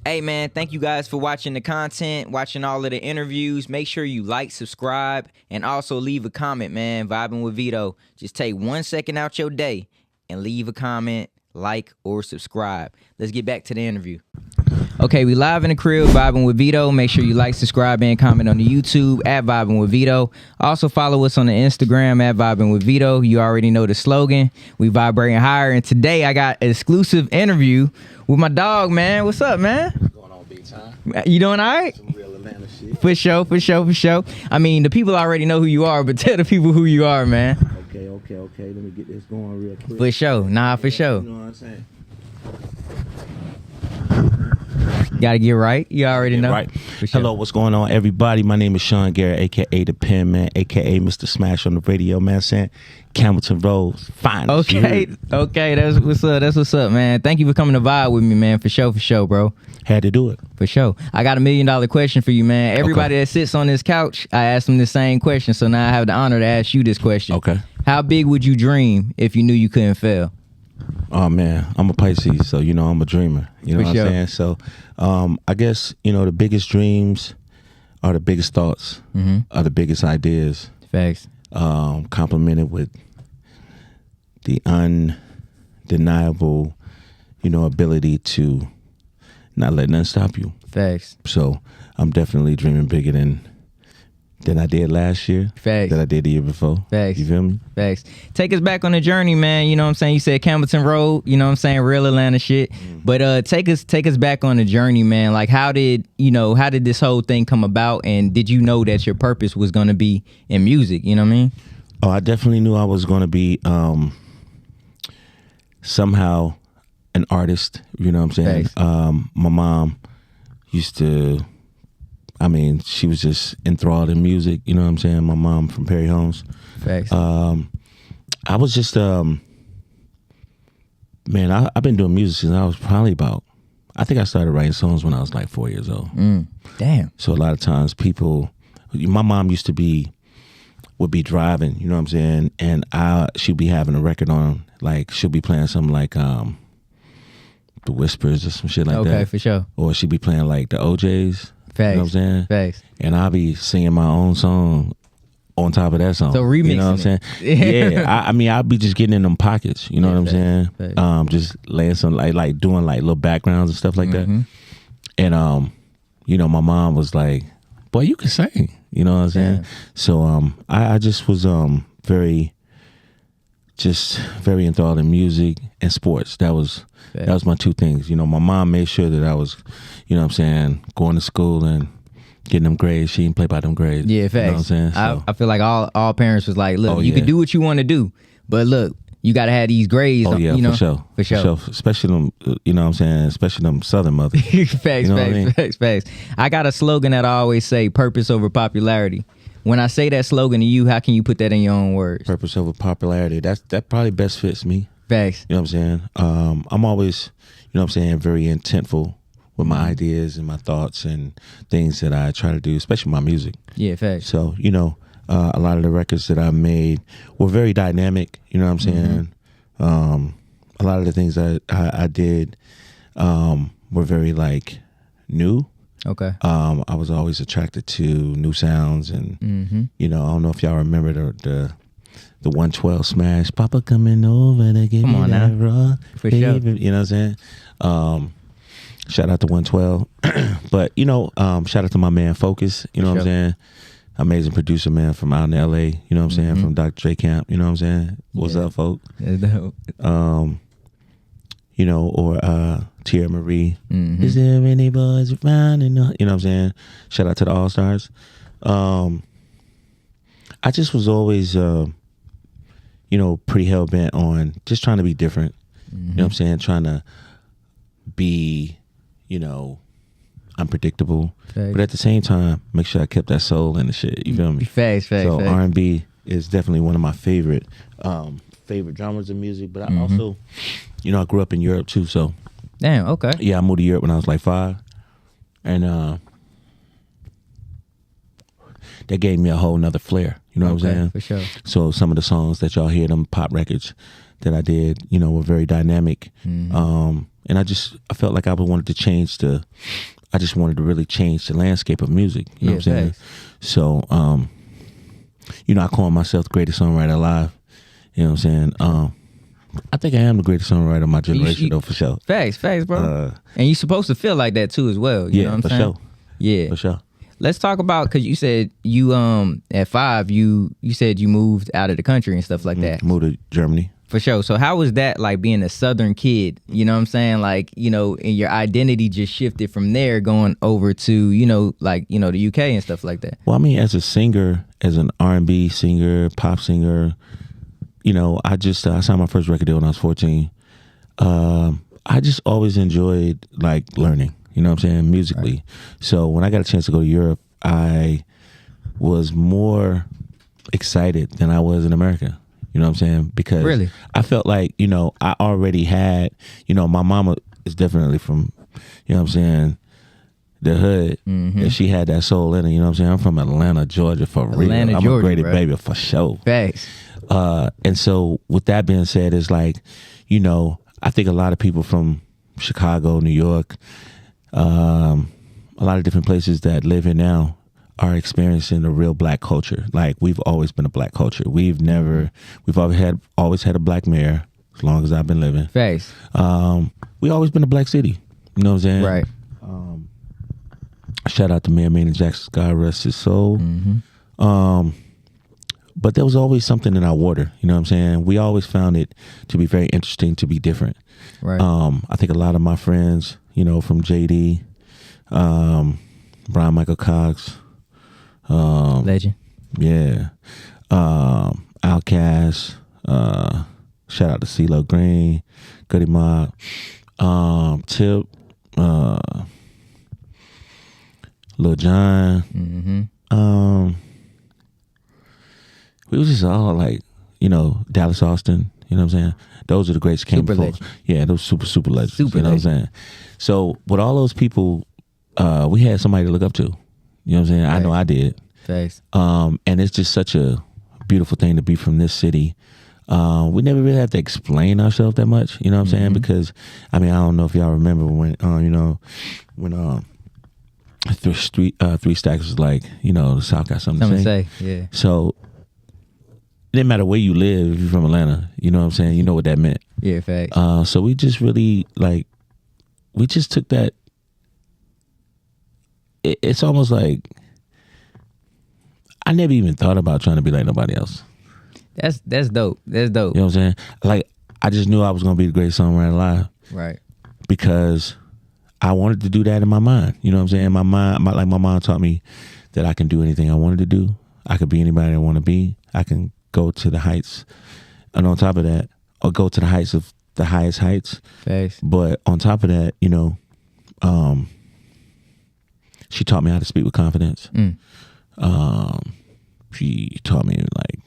Hey, man, thank you guys for watching the content, watching all of the interviews. Make sure you like, subscribe, and also leave a comment, man. Vibing with Veto. Just take 1 second out your day and leave a comment, like, or subscribe. Let's get back to the interview. Okay, we live in the crib, Vibing with Veto. Make sure you like, subscribe, and comment on the YouTube at Vibing with Veto. Also follow us on the Instagram at Vibing with Veto. You already know the slogan. We vibrating higher. And today I got an exclusive interview with my dog, man. What's up, man? What's going on, big time? You doing all right? Some real Atlanta shit. For sure. I mean, the people already know who you are, but tell the people who you are, man. Okay. Let me get this going real quick. For sure. Nah, for sure. You know what I'm saying? Gotta get right. You already know. Right. For sure. Hello, what's going on, everybody? My name is Sean Garrett, a.k.a. The Pen Man, a.k.a. Mr. Smash on the radio, man. Saying Campbellton Road's fine. Okay. That's what's up, man. Thank you for coming to vibe with me, man. For sure, bro. Had to do it. For sure. I got $1 million question for you, man. Everybody that sits on this couch, I asked them the same question. So now I have the honor to ask you this question. Okay. How big would you dream if you knew you couldn't fail? Oh, man, I'm a Pisces, so, you know, I'm a dreamer. You know what I'm saying? So, I guess, you know, the biggest dreams are the biggest thoughts, are the biggest ideas. Facts. Complemented with the undeniable, you know, ability to not let nothing stop you. Facts. So I'm definitely dreaming bigger than I did last year. Facts. That I did the year before. Facts. You feel me? Facts. Take us back on the journey, man. You know what I'm saying? You said Campbellton Road, you know what I'm saying? Real Atlanta shit. But take us back on the journey, man. Like how did this whole thing come about, and did you know that your purpose was gonna be in music? You know what I mean? Oh, I definitely knew I was gonna be somehow an artist, you know what I'm saying? My mom used to, I mean, she was just enthralled in music, you know what I'm saying? My mom from Perry Homes. Facts. I was just, man, I've been doing music since I was probably about, I think I started writing songs when I was like 4 years old. Damn. So a lot of times my mom would be driving, you know what I'm saying? And she'd be having a record on, like she'll be playing something like, The Whispers or some shit like that. Okay, for sure. Or she'd be playing like the OJs. Facts. You know what I'm saying? Facts. And I'll be singing my own song on top of that song. So remixing you know what I'm saying? Yeah. I mean, I'll be just getting in them pockets. You know what I'm saying? Facts. Just laying some like doing like little backgrounds and stuff like that. And you know, my mom was like, "Boy, you can sing." You know what I'm saying? Yeah. So I just was very enthralled in music and sports. That was my two things. You know, my mom made sure that I was, you know what I'm saying, going to school and getting them grades. She didn't play by them grades. Yeah, facts. You know what I'm saying? So, I feel like all parents was like, look, you can do what you want to do, but look, you got to have these grades. oh yeah, you know? for sure. Especially them, you know what I'm saying, especially them Southern mothers. Facts, you know facts. I got a slogan that I always say, purpose over popularity. When I say that slogan to you, how can you put that in your own words? Purpose over popularity. That probably best fits me. Facts. You know what I'm saying? I'm always, you know what I'm saying, very intentful with my ideas and my thoughts and things that I try to do, especially my music. Yeah, facts. So, you know, a lot of the records that I made were very dynamic, you know what I'm saying? A lot of the things I did were very like new. Okay. I was always attracted to new sounds and, you know, I don't know if y'all remember the 112 smash, Papa coming over to give me that raw, for baby. sure. You know what I'm saying? Shout out to 112. But, you know, shout out to my man Focus, you know what I'm saying? Amazing producer, man, from out in LA, you know what I'm saying? From Dr. Dre Camp, you know what I'm saying? What's up, folk? You know, or Tierra Marie. Is there any boys around? You know what I'm saying? Shout out to the All-Stars. I just was always, you know, pretty hell-bent on just trying to be different. You know what I'm saying? Trying to be, you know, unpredictable. But at the same time, make sure I kept that soul in the shit. You feel me? Facts. So R&B is definitely one of my favorite genres of music. But I also, you know, I grew up in Europe too. So damn, okay. Yeah, I moved to Europe when I was like 5. And that gave me a whole nother flair. You know what I'm saying? For sure. So some of the songs that y'all hear, them pop records that I did, you know, were very dynamic. and I felt like I wanted to change I just wanted to really change the landscape of music. You know what I'm saying? Thanks. So, I call myself the greatest songwriter alive. You know what I'm saying? I think I am the greatest songwriter of my generation, though, for sure. Facts, bro. And you're supposed to feel like that too, as well. You know what I'm saying? Sure. Yeah, for sure. Let's talk about, because you said you at 5 you said you moved out of the country and stuff like that. Moved to Germany. For sure. So how was that, like, being a Southern kid? You know what I'm saying? Like, and your identity just shifted from there going over to, the UK and stuff like that. Well, I mean, as a singer, as an R&B singer, pop singer, I signed my first record deal when I was 14. I just always enjoyed, like, learning, you know what I'm saying, musically. Right. So when I got a chance to go to Europe, I was more excited than I was in America. You know what I'm saying? Because really? I felt like, I already had, my mama is definitely from, you know what I'm saying, the hood. Mm-hmm. And she had that soul in her, you know what I'm saying? I'm from Atlanta, Georgia, for real. I'm Georgia, a Grady bro. baby for sure. Thanks. And so with that being said, it's like, I think a lot of people from Chicago, New York, a lot of different places that live here now are experiencing a real black culture. Like, we've always been a black culture. We've always had a black mayor as long as I've been living. Face. We always been a black city. You know what I'm saying? Right. Shout out to Mayor Maynard Jackson, God rest his soul. Mm-hmm. But there was always something in our water. You know what I'm saying? We always found it to be very interesting, to be different. Right. I think a lot of my friends, from JD, Brian Michael Cox, legend. Yeah. Outkast, shout out to CeeLo Green, Goody Mob, Tip, Lil Jon. Mm-hmm. We was just all like, Dallas Austin, you know what I'm saying? Those are the greats came super before. Legend. Yeah, those super legends. Super you know legend. what I'm saying? So with all those people, we had somebody to look up to. You know what I'm saying? Right. I know I did. Thanks. And it's just such a beautiful thing to be from this city. We never really had to explain ourselves that much, you know what I'm saying? Because, I don't know if y'all remember when Three Stacks was like, the South got something to say. Yeah. So it didn't matter where you live, if you're from Atlanta, you know what I'm saying? You know what that meant. Yeah, facts. So we just really, we just took that. It's almost like I never even thought about trying to be like nobody else. That's dope. That's dope. You know what I'm saying? Like, I just knew I was going to be the greatest songwriter alive. Right. Because I wanted to do that in my mind. You know what I'm saying? My mom taught me that I can do anything I wanted to do. I could be anybody I want to be. I can go to the heights. And on top of that, or go to the heights of the highest heights. Thanks. But on top of that, she taught me how to speak with confidence. She taught me, like,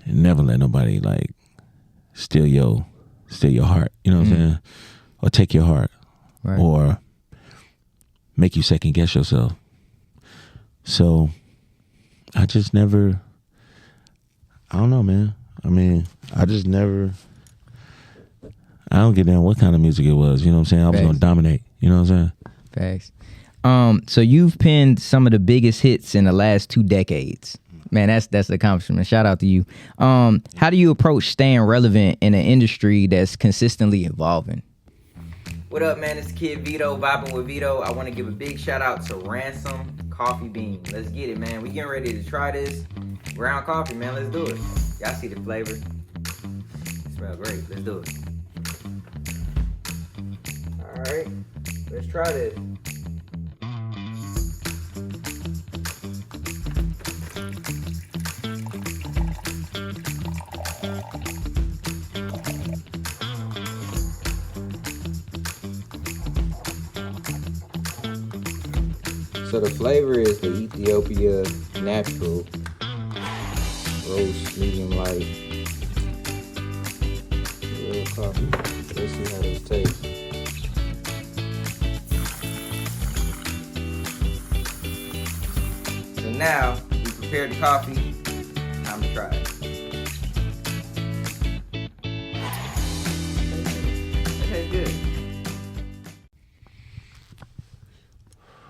never let nobody, like, steal your heart. You know what I'm saying? Or take your heart. Right. Or make you second guess yourself. So I just never, I don't know, man. I just never, I don't give a damn what kind of music it was. You know what I'm saying? I was going to dominate. You know what I'm saying? Facts. So you've penned some of the biggest hits in the last 2 decades. Man, that's the accomplishment. Shout out to you. How do you approach staying relevant in an industry that's consistently evolving? What up, man? It's Kid Veto, Vibin with Veto. I want to give a big shout out to Ransom Coffee Bean. Let's get it, man. We getting ready to try this ground coffee, man. Let's do it. Y'all see the flavor? It smells great. Let's do it. All right, let's try this. So the flavor is the Ethiopia natural roast medium light real coffee. Let's see how this tastes. So now we prepared the coffee. Time to try it. That tastes good.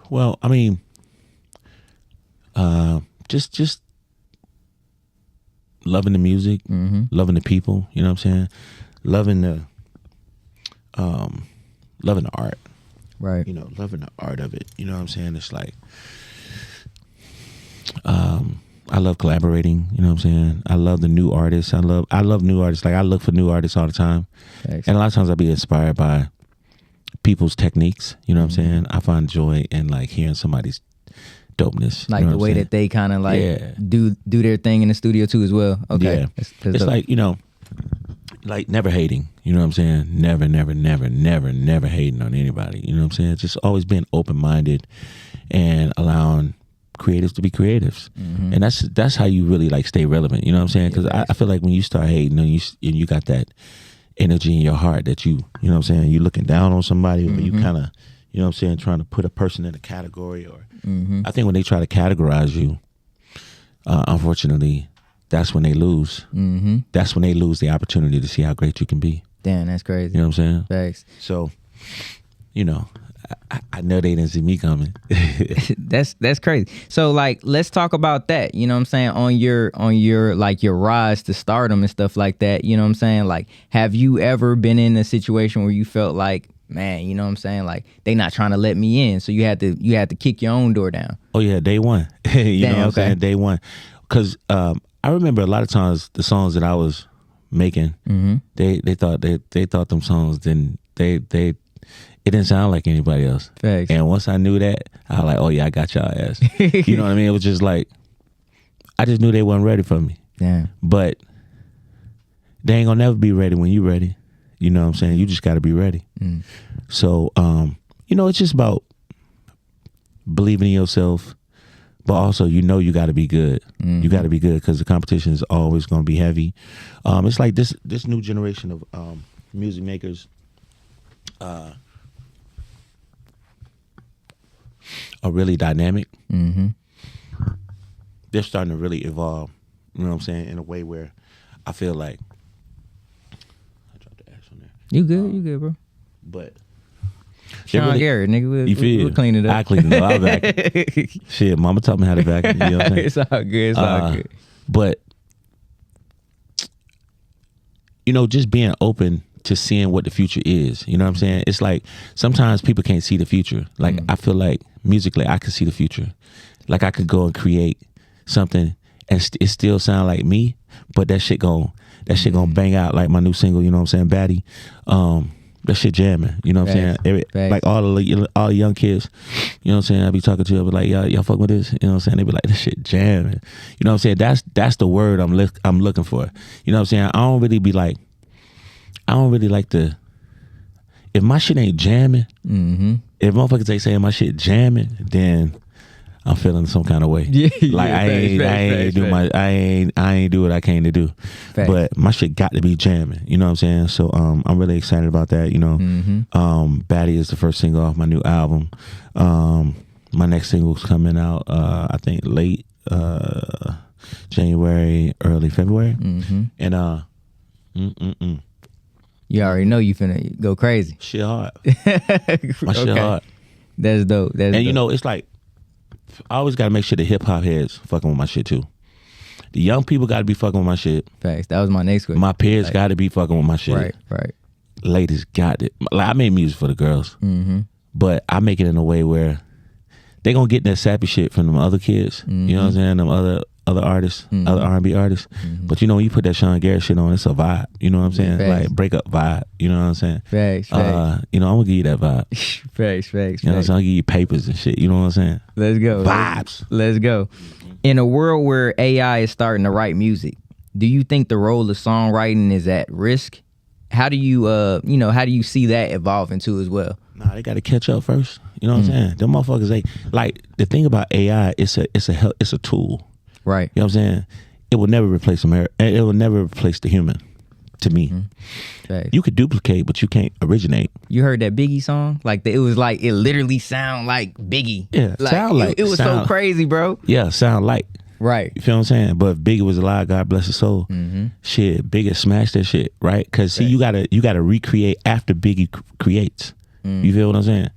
Well, I mean, just loving the music, loving the people. You know what I'm saying? Loving the art. Right. You know, loving the art of it. You know what I'm saying? It's like, I love collaborating. You know what I'm saying? I love the new artists. I love new artists. Like, I look for new artists all the time. Thanks. And a lot of times I be inspired by people's techniques. You know what I'm saying? I find joy in like hearing somebody's dopeness. Like you know the what I'm way saying? that they kind of like do their thing in the studio too as well. Okay. Yeah. That's It's dope. like, you know, like never hating. You know what I'm saying? Never hating on anybody. You know what I'm saying? Just always being open-minded and allowing creatives to be creatives. And that's how you really like stay relevant. You know what I'm saying? Because I feel like when you start hating and you got that energy in your heart that you know what I'm saying, you looking down on somebody, or you kind of, you know what I'm saying, trying to put a person in a category, or I think when they try to categorize you, unfortunately, that's when they lose. That's when they lose the opportunity to see how great you can be. Damn, that's crazy. You know what I'm saying? Thanks. So, you know, I know they didn't see me coming. That's crazy. So like, let's talk about that. You know what I'm saying? On your like your rise to stardom and stuff like that. You know what I'm saying? Like, have you ever been in a situation where you felt like, man, you know what I'm saying? Like, they not trying to let me in, so you had to kick your own door down. Oh yeah, day one. You know what I'm saying? Day one. Because I remember a lot of times the songs that I was making, they thought them songs it didn't sound like anybody else. Facts. And once I knew that, I was like, oh yeah, I got y'all ass. You know what I mean? It was just like, I just knew they wasn't ready for me. Damn. But they ain't gonna never be ready when you ready. You know what I'm saying? You just gotta be ready. So, you know, it's just about believing in yourself, but also, you know, you gotta be good. You gotta be good, because the competition is always gonna be heavy. It's like this new generation of music makers are really dynamic. They're starting to really evolve, you know what I'm saying, in a way where I feel like, I dropped the X on there. You good, bro. But Sean really, Garrett, nigga, we'll clean it up. I clean it up. I'll vacuum. Shit, mama taught me how to vacuum. You know what I'm saying? It's all good. It's all good. But, you know, just being open to seeing what the future is. You know what I'm saying? It's like sometimes people can't see the future. Like I feel like musically I can see the future. Like I could go and create something and it still sound like me, but that shit gonna bang out, like my new single, you know what I'm saying, Baddie. That shit jamming, you know what I'm saying? Like all the young kids, you know what I'm saying, I be talking to them, like, y'all fuck with this, you know what I'm saying? They be like, this shit jamming. You know what I'm saying? That's the word I'm looking for. You know what I'm saying? I don't really like to, if my shit ain't jamming, if motherfuckers ain't saying my shit jamming, then I'm feeling some kind of way. Like I ain't do what I came to do. Facts. But my shit got to be jamming. You know what I'm saying? So I'm really excited about that. You know, Baddie is the first single off my new album. My next single's coming out I think late January, early February. And you already know you finna go crazy. shit hard. My shit hard. That's dope. And you know, it's like, I always got to make sure the hip hop heads fucking with my shit too. The young people got to be fucking with my shit. Facts. That was my next question. My peers got to be fucking with my shit. Right. Ladies got it. Like, I made music for the girls, but I make it in a way where they gonna get that sappy shit from them other kids. You know what I'm saying? Them other artists, other R&B artists. But you know, when you put that Sean Garrett shit on, it's a vibe. You know what I'm saying? Facts. Like break up vibe. You know what I'm saying? Facts. You know, I'm gonna give you that vibe. Facts. You know what I'm saying? I'm gonna give you papers and shit. You know what I'm saying? Let's go. Vibes. Let's go. In a world where AI is starting to write music, do you think the role of songwriting is at risk? How do you, how do you see that evolving too as well? Nah, they got to catch up first. You know what I'm saying? Them motherfuckers, like the thing about AI, it's a tool. Right. You know what I'm saying? It will never replace America. It will never replace the human. To me, Facts. you could duplicate, but you can't originate. You heard that Biggie song? Like it was like, it literally sound like Biggie. Yeah, like, sound like it was so crazy, bro. Yeah, sound like. Right. You feel what I'm saying? But if Biggie was alive, God bless his soul. Shit, Biggie smashed that shit, right? Because see, you gotta recreate after Biggie creates. You feel what I'm saying?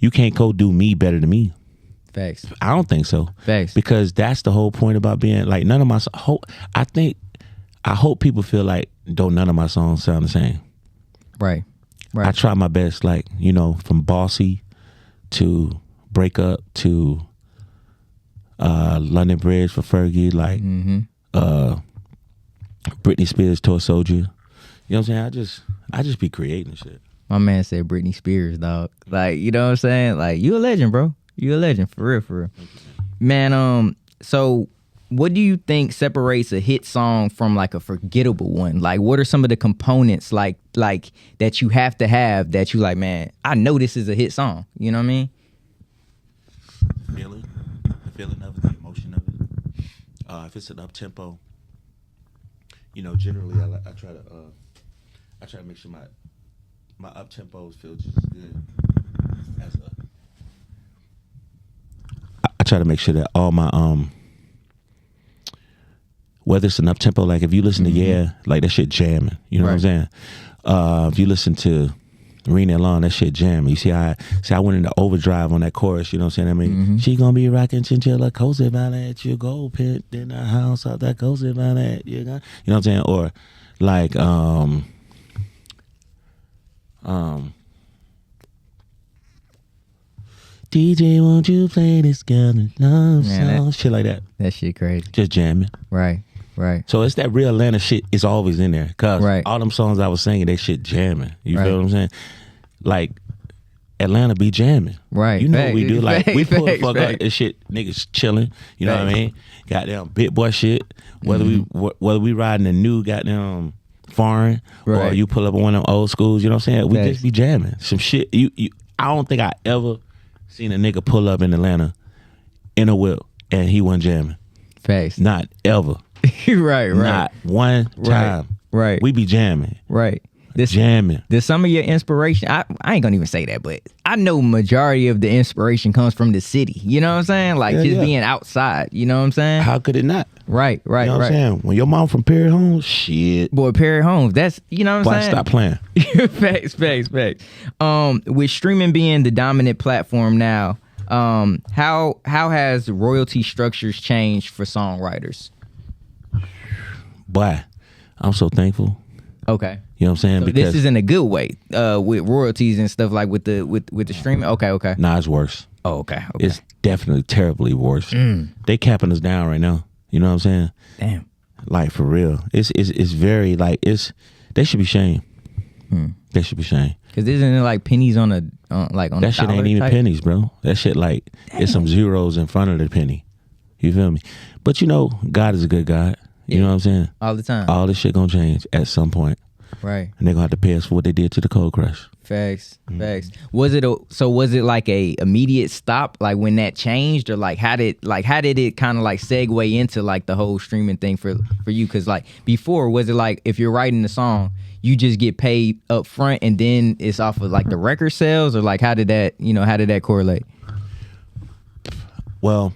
You can't go do me better than me. Facts. I don't think so. Facts. Because that's the whole point about being like none of my. I hope people feel like none of my songs sound the same. Right. Right. I try my best, like, you know, from Bossy to Break Up to London Bridge for Fergie, like Britney Spears, Toy Soldier. You know what I'm saying? I just be creating shit. My man said Britney Spears, dog. Like, you know what I'm saying? Like, you a legend, bro. You a legend, for real, for real. Man, so what do you think separates a hit song from like a forgettable one? Like, what are some of the components like that you have to have that you like, man, I know this is a hit song. You know what I mean? The feeling of it, the emotion of it. If it's an up tempo, you know, generally I try to make sure my up tempos feel just as good as I try to make sure that all my whether it's an up tempo, like if you listen to Yeah, like that shit jamming. You know what I'm saying? If you listen to Rena Long, that shit jamming. You see I went into overdrive on that chorus, you know what I'm saying? I mean, she gonna be rocking chinchilla cozy about that, you go pit in the house out that cozy about that, you know what I'm saying? Or like DJ, won't you play this girl a love song? Shit like that. That shit crazy. Just jamming. Right. So it's that real Atlanta shit is always in there. Cause all them songs I was singing, they shit jamming. You feel what I'm saying? Like Atlanta be jamming. Right. You know what we do. Like we pull the fuck up and shit, niggas chilling. You know what I mean? Goddamn bit boy shit. Whether we riding a new goddamn foreign or you pull up on one of them old schools, you know what I'm saying? We just be jamming. Some shit. I don't think I ever seen a nigga pull up in Atlanta in a whip and he wasn't jamming. Facts. Not ever. right. Not one time. Right. We be jamming. Right. Jamming. There's some of your inspiration. I ain't gonna even say that, but I know majority of the inspiration comes from the city. You know what I'm saying? Like being outside. You know what I'm saying? How could it not? Right. You know what I'm saying? When your mom from Perry Homes, shit. Boy, Perry Homes. That's, you know what I'm saying? Stop playing. Facts. With streaming being the dominant platform now, how has royalty structures changed for songwriters? Boy, I'm so thankful. Okay. You know what I'm saying? So because this is in a good way, with royalties and stuff like with the streaming. Okay. Nah, it's worse. Oh, okay. It's definitely terribly worse. They capping us down right now. You know what I'm saying? Damn. Like for real. It's very like they should be shamed. They should be shamed. Cause isn't it like pennies on that shit ain't even pennies, bro. That shit like it's some zeros in front of the penny. You feel me? But you know, God is a good God. You know what I'm saying? All the time. All this shit gonna change at some point. Right. And they're gonna have to pay us for what they did to the Cold Crush. Facts. Was it like a immediate stop, like when that changed, or like how did it kind of like segue into like the whole streaming thing for you? Cause like before, was it like if you're writing the song, you just get paid up front and then it's off of like the record sales, or like how did that correlate? Well,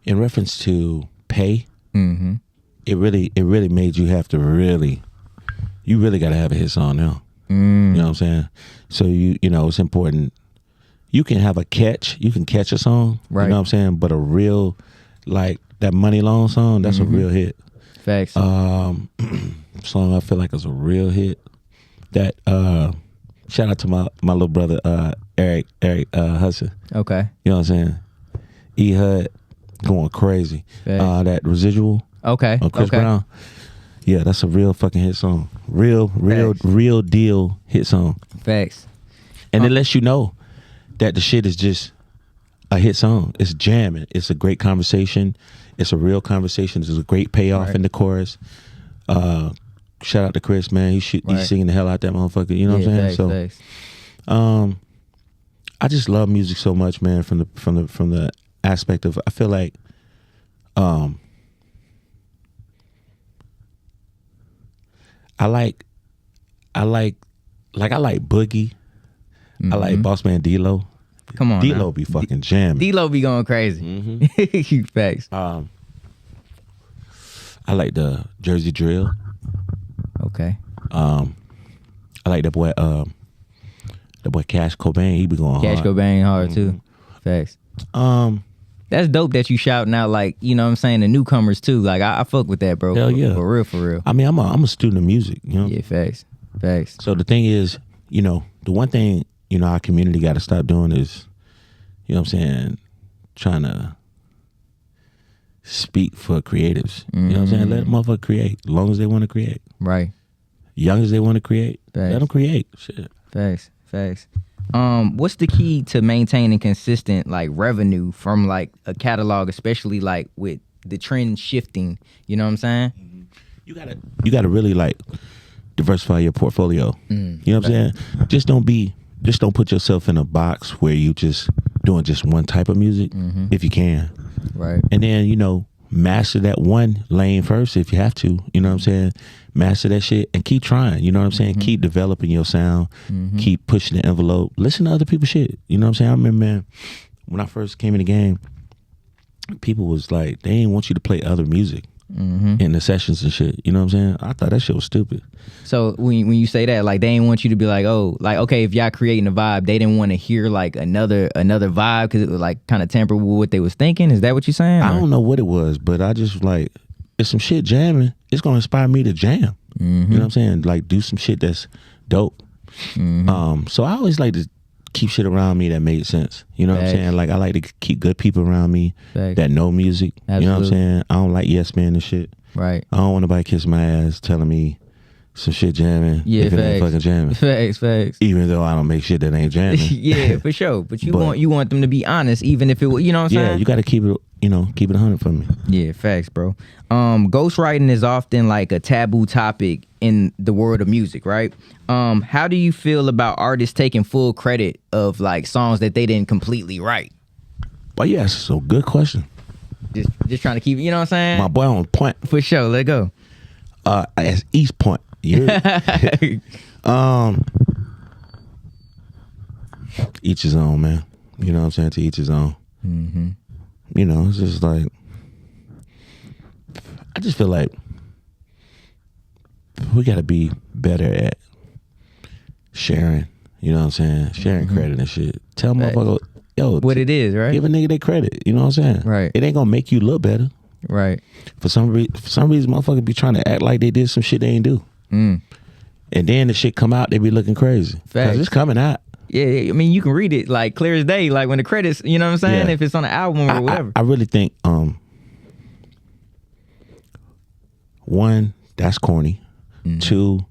in reference to pay, it really made you have to you really got to have a hit song now. You know what I'm saying? So you know it's important. You can have you can catch a song, right? You know what I'm saying? But a real, like that Money Long song, that's a real hit. Facts. Song I feel like is a real hit. That shout out to my little brother Eric Hudson. Okay. You know what I'm saying? E-Hud going crazy. That Residual. Okay. Chris Brown. Yeah, that's a real fucking hit song. Real deal hit song. Facts. And it lets you know that the shit is just a hit song. It's jamming. It's a great conversation. It's a real conversation. There's a great payoff in the chorus. Shout out to Chris, man. He's singing the hell out that motherfucker. You know what I'm saying? Facts. I just love music so much, man. From the aspect of, I feel like, I like Boogie. I like Boss Man D-Lo. Come on, D-Lo be fucking jamming. D-Lo be going crazy. Facts. I like the Jersey Drill. Okay. I like that boy Cash Cobain. He be going hard. Cash Cobain hard too. Facts. Um, That's dope that you shouting out, like, you know what I'm saying, the newcomers too. Like, I fuck with that, bro. Hell yeah. For real, for real. I mean, I'm a student of music, you know? Yeah, facts. Facts. So the thing is, you know, the one thing, you know, our community got to stop doing is, you know what I'm saying, trying to speak for creatives. You know what I'm saying? Let a motherfucker create as long as they want to create. Right. Young as they want to create, Facts. let them create. Shit. Facts. Facts. What's the key to maintaining consistent like revenue from like a catalog, especially like with the trend shifting? You know what I'm saying? You gotta really like diversify your portfolio. You know what I'm saying? Just don't put yourself in a box where you just doing just one type of music if you can. Right. And then, you know, master that one lane first if you have to. You know what I'm saying? Master that shit and keep trying. You know what I'm saying? Keep developing your sound. Keep pushing the envelope. Listen to other people's shit. You know what I'm saying? I remember, man, when I first came in the game, people was like, they didn't want you to play other music in the sessions and shit. You know what I'm saying? I thought that shit was stupid. So when you say that, like, they didn't want you to be like, oh, like, okay, if y'all creating a vibe, they didn't want to hear like another vibe because it was like kind of tamper with what they was thinking. Is that what you're saying? I don't know what it was, but I just like, if some shit jamming, it's gonna inspire me to jam. You know what I'm saying? Like, do some shit that's dope. So I always like to keep shit around me that made sense. You know what I'm saying? Like, I like to keep good people around me that know music. Absolutely. You know what I'm saying? I don't like yes man and shit. Right. I don't want nobody kiss my ass telling me some shit jamming if it ain't fucking jamming. Facts. Even though I don't make shit that ain't jamming. Yeah, for sure. But you want them to be honest, even if it was, you know what I'm saying? Yeah, you got to keep it, you know, keep it 100 for me. Yeah, facts, bro. Ghostwriting is often like a taboo topic in the world of music, right? How do you feel about artists taking full credit of like songs that they didn't completely write? But yeah, so good question. Just trying to keep, you know what I'm saying? My boy on point. For sure, let go. As East Point. Yeah. Each his own, man. You know what I'm saying? To each his own. You know, it's just like, I just feel like we got to be better at sharing. You know what I'm saying? Sharing credit and shit. Tell motherfucker, yo, what it is, right? Give a nigga their credit. You know what I'm saying? Right. It ain't gonna make you look better. Right. For some reason, motherfuckers be trying to act like they did some shit they ain't do. And then the shit come out, they be looking crazy. Because it's coming out. Yeah, I mean, you can read it like clear as day, like when the credits, you know what I'm saying? Yeah. If it's on the album or whatever. I really think, one, that's corny. Two,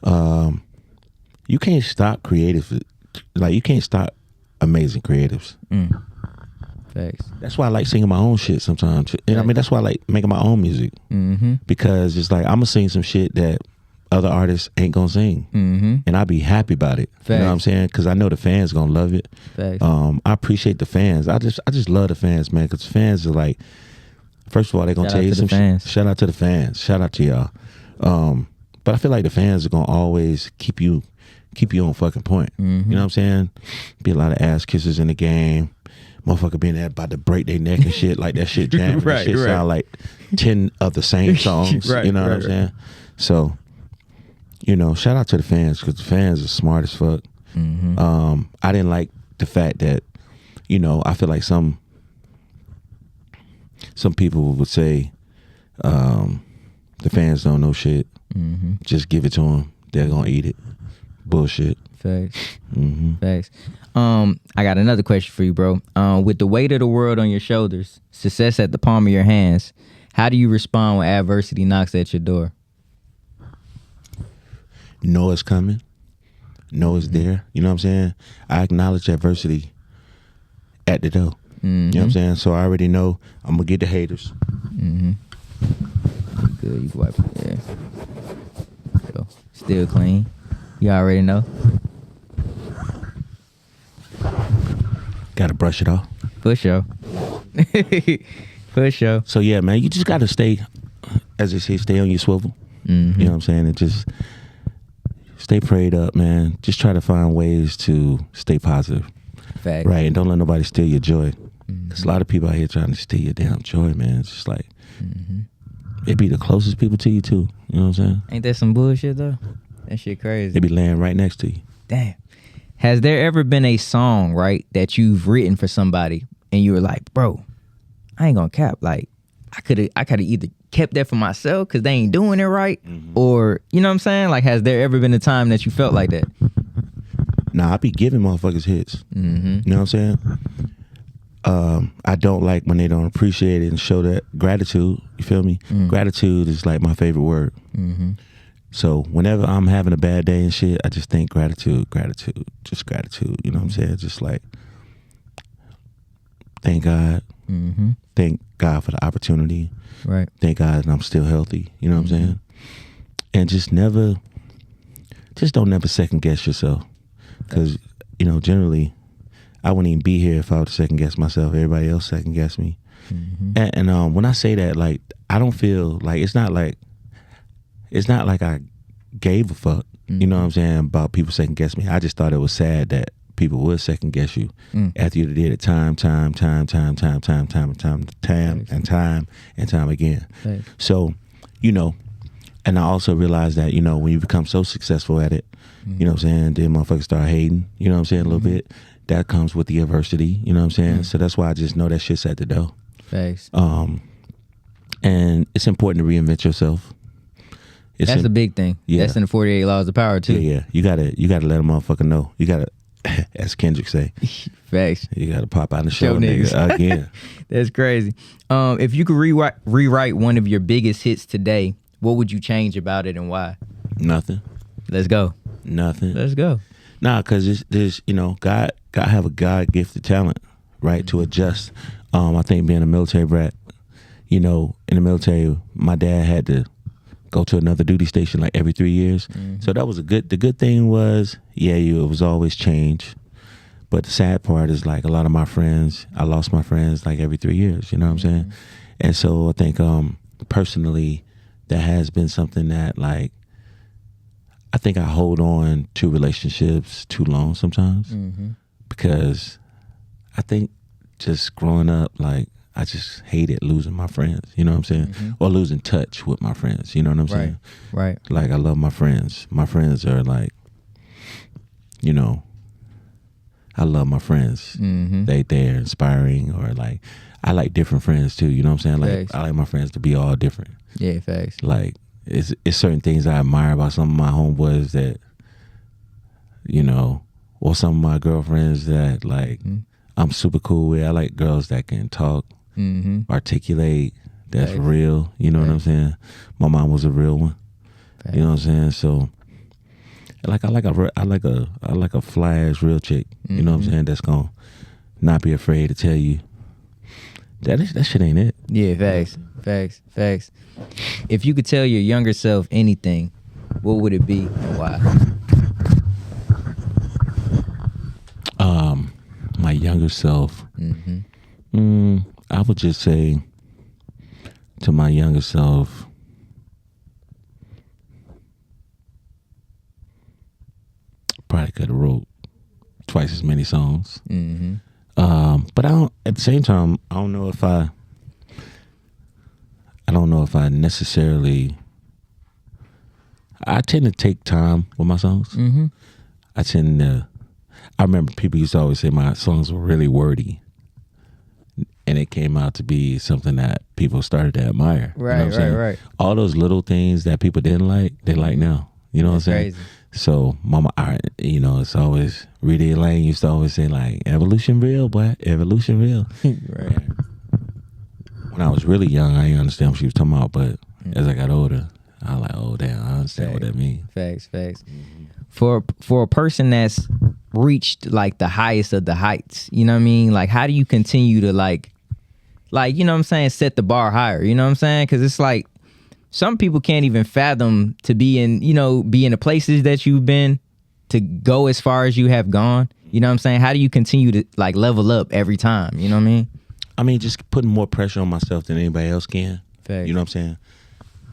you can't stop creatives. Like, you can't stop amazing creatives. Facts. That's why I like singing my own shit sometimes. And I mean, that's why I like making my own music. Because it's like, I'm going to sing some shit that other artists ain't gonna sing, and I'll be happy about it. Facts. You know what I'm saying? Because I know the fans gonna love it. Facts. I appreciate the fans. I just love the fans, man. Because fans are like, first of all, they're gonna tell you some shit. Shout out to the fans. Shout out to y'all. But I feel like the fans are gonna always keep you on fucking point. You know what I'm saying? Be a lot of ass kisses in the game. Motherfucker being there about to break their neck and shit, like that shit jamming. That shit sound like 10 of the same songs. You know what I'm saying? So, you know, shout out to the fans, because the fans are smart as fuck. I didn't like the fact that, you know, I feel like some people would say the fans don't know shit. Just give it to them. They're going to eat it. Bullshit. Facts. Facts. I got another question for you, bro. With the weight of the world on your shoulders, success at the palm of your hands, how do you respond when adversity knocks at your door? Know it's coming. Know it's there. You know what I'm saying? I acknowledge adversity at the door. You know what I'm saying? So I already know I'm going to get the haters. Good. You can wipe it. Yeah. So, still clean. You already know. Got to brush it off. For sure. For sure. So yeah, man, you just got to stay, as they say, stay on your swivel. You know what I'm saying? And just stay prayed up, man. Just try to find ways to stay positive. Fact. Right, and don't let nobody steal your joy. There's a lot of people out here trying to steal your damn joy, man. It's just like, they be the closest people to you too. You know what I'm saying? Ain't that some bullshit though? That shit crazy. They be laying right next to you. Damn. Has there ever been a song, right, that you've written for somebody and you were like, bro, I ain't gonna cap. Like, I could have either kept that for myself because they ain't doing it right, or, you know what I'm saying? Like, has there ever been a time that you felt like that? Nah, I be giving motherfuckers hits. You know what I'm saying? I don't like when they don't appreciate it and show that gratitude. You feel me? Gratitude is like my favorite word. So whenever I'm having a bad day and shit, I just think gratitude, just gratitude. You know what I'm saying? Just like, thank God. Thank God for the opportunity. Right. Thank God that I'm still healthy. You know what I'm saying? And just don't never second guess yourself. Because, you know, generally, I wouldn't even be here if I would second guess myself. Everybody else second guess me. And when I say that, like, I don't feel like it's not like I gave a fuck. You know what I'm saying, about people second guess me. I just thought it was sad that people would second guess you after you did it time and time again. Right. So, you know, and I also realized that, you know, when you become so successful at it, you know what I'm saying, then motherfuckers start hating, you know what I'm saying, a little bit. That comes with the adversity, you know what I'm saying? So that's why I just know that shit's at the door. Thanks. And it's important to reinvent yourself. That's a big thing. Yeah. That's in the 48 Laws of Power too. Yeah. You gotta let a motherfucker know. You gotta, as Kendrick say, facts. You gotta pop out the show nigga again. That's crazy. If you could rewrite one of your biggest hits today, what would you change about it and why? Nothing. Let's go. Nothing. Let's go. Nah, because there's, you know, God have a God-gifted talent, right, to adjust. I think being a military brat, you know, in the military, my dad had to go to another duty station like every 3 years. So that was the good thing was, it was always change. But the sad part is, like, a lot of my friends, I lost my friends like every 3 years, you know what I'm saying? And so I think personally, that has been something that, like, I think I hold on to relationships too long sometimes because I think just growing up, like, I just hated losing my friends, you know what I'm saying? Or losing touch with my friends, you know what I'm saying? Right. Like, I love my friends. My friends are like, you know, I love my friends. They're inspiring, or like, I like different friends too, you know what I'm saying? Like, facts. I like my friends to be all different. Yeah, facts. Like, it's certain things I admire about some of my homeboys that, you know, or some of my girlfriends that, like, I'm super cool with. I like girls that can talk, articulate, that's real, you know what I'm saying? My mom was a real one. You know what I'm saying? So, like, I like a fly ass real chick, you know what I'm saying, that's gonna not be afraid to tell you that shit ain't it. Yeah, facts. If you could tell your younger self anything, what would it be and why? My younger self, I would just say to my younger self, probably could have wrote twice as many songs. But I don't. At the same time, I don't know if I necessarily. I tend to take time with my songs. I remember people used to always say my songs were really wordy, and it came out to be something that people started to admire. Right. All those little things that people didn't like, they like now. You know what I'm saying? Crazy. So, mama, you know, it's always, Rita Lane used to always say, like, evolution real, boy, evolution real. Right. When I was really young, I didn't understand what she was talking about, but as I got older, I was like, oh, damn, I understand what that means. Facts. For a person that's reached, like, the highest of the heights, you know what I mean? Like, how do you continue to, like, you know what I'm saying, set the bar higher, you know what I'm saying? Because it's like, some people can't even fathom to be in the places that you've been, to go as far as you have gone. You know what I'm saying? How do you continue to, like, level up every time? You know what I mean? I mean, just putting more pressure on myself than anybody else can. Facts. You know what I'm saying?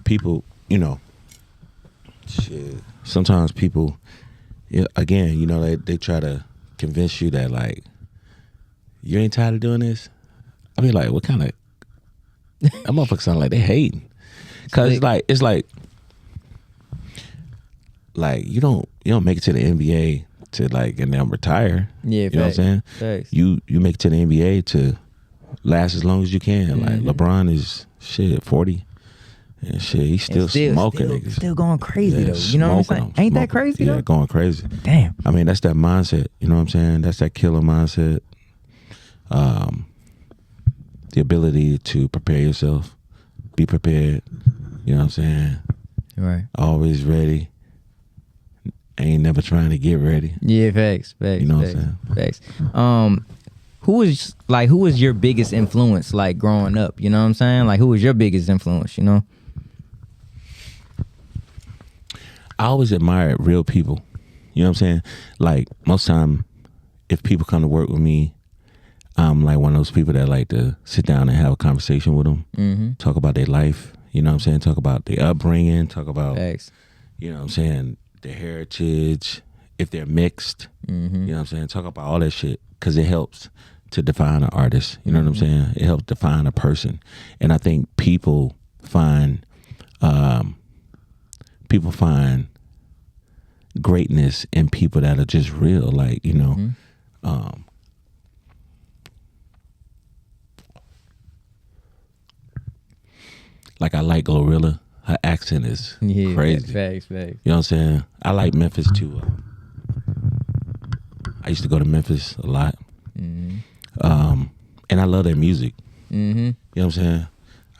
People, you know, shit. Sometimes people, again, you know, they try to convince you that, like, you ain't tired of doing this. I mean, like, what kind of, that motherfucker sound like they hating. Cause it's like you don't make it to the NBA to like and then retire. Yeah, you know what I'm saying? Thanks. You make it to the NBA to last as long as you can. Like LeBron is 40. And shit, he's still smoking niggas. Still going crazy though. You know what I'm saying? Ain't that crazy though? Yeah, going crazy. Damn. I mean, that's that mindset. You know what I'm saying? That's that killer mindset. The ability to prepare yourself, be prepared. You know what I'm saying? Right. Always ready. Ain't never trying to get ready. Yeah, facts. You know what I'm saying? Facts. Who was your biggest influence like growing up? You know what I'm saying? Like, who was your biggest influence, you know? I always admired real people. You know what I'm saying? Like, most time, if people come to work with me, I'm like one of those people that like to sit down and have a conversation with them, talk about their life. You know what I'm saying? Talk about their upbringing, talk about, Facts. you know what I'm saying, their heritage, if they're mixed. You know what I'm saying? Talk about all that shit because it helps to define an artist. You know what I'm saying? It helps define a person. And I think people find greatness in people that are just real. Like, you know, like I like Glorilla. Her accent is crazy. Facts. You know what I'm saying? I like Memphis too. I used to go to Memphis a lot. And I love their music. You know what I'm saying?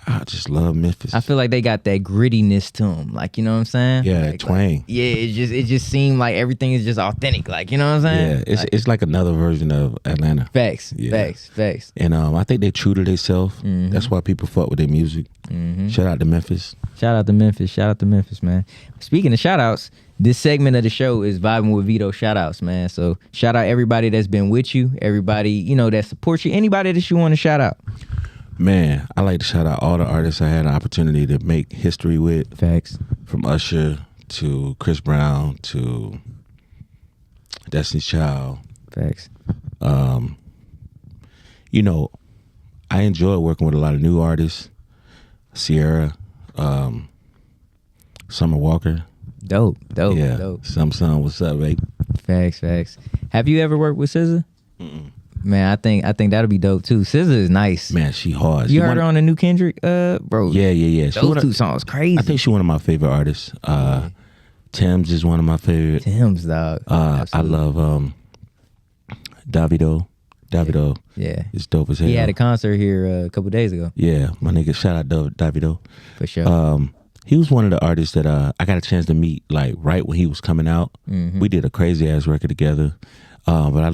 I just love Memphis. I feel like they got that grittiness to them. Like, you know what I'm saying? Yeah, like, twang. Yeah, it just seemed like everything is just authentic. Like, you know what I'm saying? Yeah, it's like another version of Atlanta. Facts. Yeah. Facts. And I think they true to themselves. That's why people fuck with their music. Shout out to Memphis. Shout out to Memphis, man. Speaking of shout outs, this segment of the show is Vibin with Veto shout outs, man. So shout out everybody that's been with you, everybody, you know, that supports you, anybody that you want to shout out. Man, I like to shout out all the artists I had an opportunity to make history with. Facts. From Usher to Chris Brown to Destiny's Child. Facts. You know, I enjoy working with a lot of new artists. Sierra, Summer Walker. Dope. Yeah. Dope. Some son, what's up, babe? Facts. Have you ever worked with SZA? Man, I think that'll be dope too. SZA is nice. Man, she hard. You heard her on the new Kendrick, bro? Yeah. Those two songs crazy. I think she's one of my favorite artists. Tim's is one of my favorite. Tim's, dog. I love Davido. Yeah. It's dope as hell. He had a concert here a couple days ago. Yeah, my nigga, shout out Davido. For sure. He was one of the artists that I got a chance to meet like right when he was coming out. We did a crazy ass record together. But I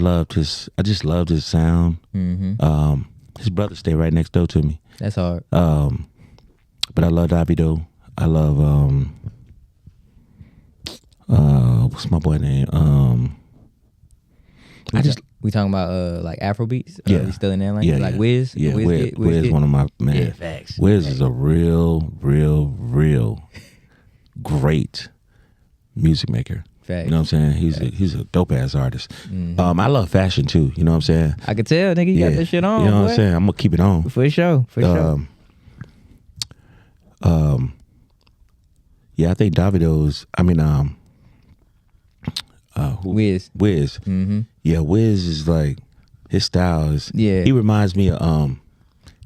just loved his sound. His brother stayed right next door to me. That's hard. But I love Davido. I love what's my boy name? We talking about like Afrobeats? Yeah. We still in that lane? Yeah, like Wiz? Yeah, Wiz one of my man. Yeah, facts. Wiz is a real great music maker. Facts. You know what I'm saying? He's a dope ass artist. I love fashion too. You know what I'm saying? I could tell, nigga, you got this shit on. You know boy. what I'm saying? I'm gonna keep it on. For sure. Yeah, I think Davido's. I mean, Wiz. Yeah, Wiz is like his style is. Yeah. He reminds me of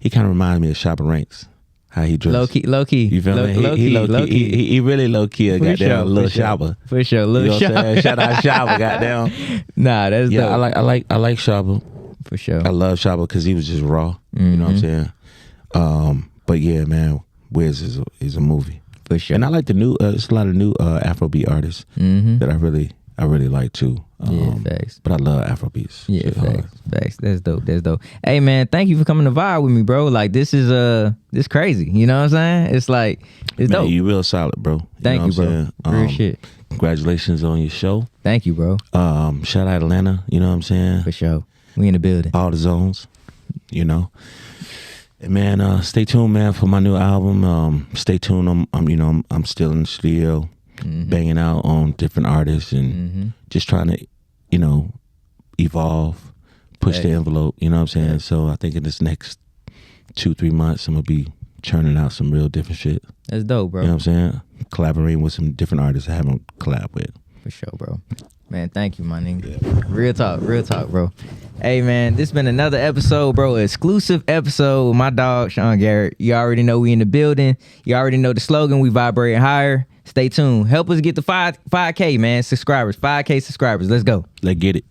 he kind of reminds me of Shopper Ranks. How he dressed. Low key. You feel me? He low key. He really low key. A goddamn little Shopper. For sure, little Shopper. Shout out Shopper, goddamn. Nah, that's dope. I like Shopper. For sure. I love Shopper because he was just raw. You know what I'm saying? But yeah, man, Wiz is a movie. For sure. And I like the new. It's a lot of new Afrobeat artists that I really like too. Yeah, facts. But I love Afrobeats. Yeah, facts. That's dope. Hey man, thank you for coming to vibe with me, bro. Like this is this crazy. You know what I'm saying? It's like it's man, dope. You real solid, bro. Thank you, bro. Real shit. Congratulations on your show. Thank you, bro. Shout out Atlanta. You know what I'm saying? For sure. We in the building. All the zones. You know. And man, stay tuned, man, for my new album. Stay tuned. I'm still in the studio. Banging out on different artists and just trying to, evolve, push the envelope, you know what I'm saying? So I think in this next 2-3 months, I'm going to be churning out some real different shit. That's dope, bro. You know what I'm saying? Collaborating with some different artists I haven't collabed with. For sure, bro. Man, thank you, my nigga. Real talk, bro. Hey, man, this been another episode, bro. Exclusive episode with my dog, Sean Garrett. You already know we in the building. You already know the slogan. We vibrating higher. Stay tuned. Help us get to 5K, man. Subscribers. 5K subscribers. Let's go. Let's get it.